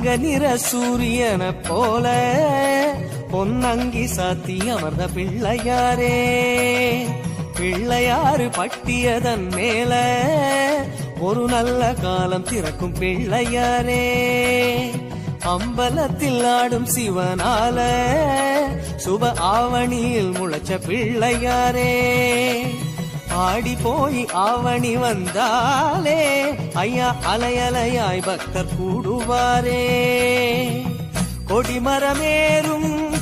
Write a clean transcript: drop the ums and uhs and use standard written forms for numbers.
தங்க நிற சூரியன போல பொன்னங்கி சாத்தி அமர்ந்த பிள்ளையாரே, பிள்ளையாறு பட்டியதன் மேல ஒரு நல்ல காலம் திறக்கும் பிள்ளையாரே. அம்பலத்தில் ஆடும் சிவனால சுப ஆவணியில் முளைச்ச பிள்ளையாரே, ஆடி போய் ஆவணி வந்தாலே ஐயா அலையலையாய் பக்தர் கூடுவாரே. கொடிமரமேறும்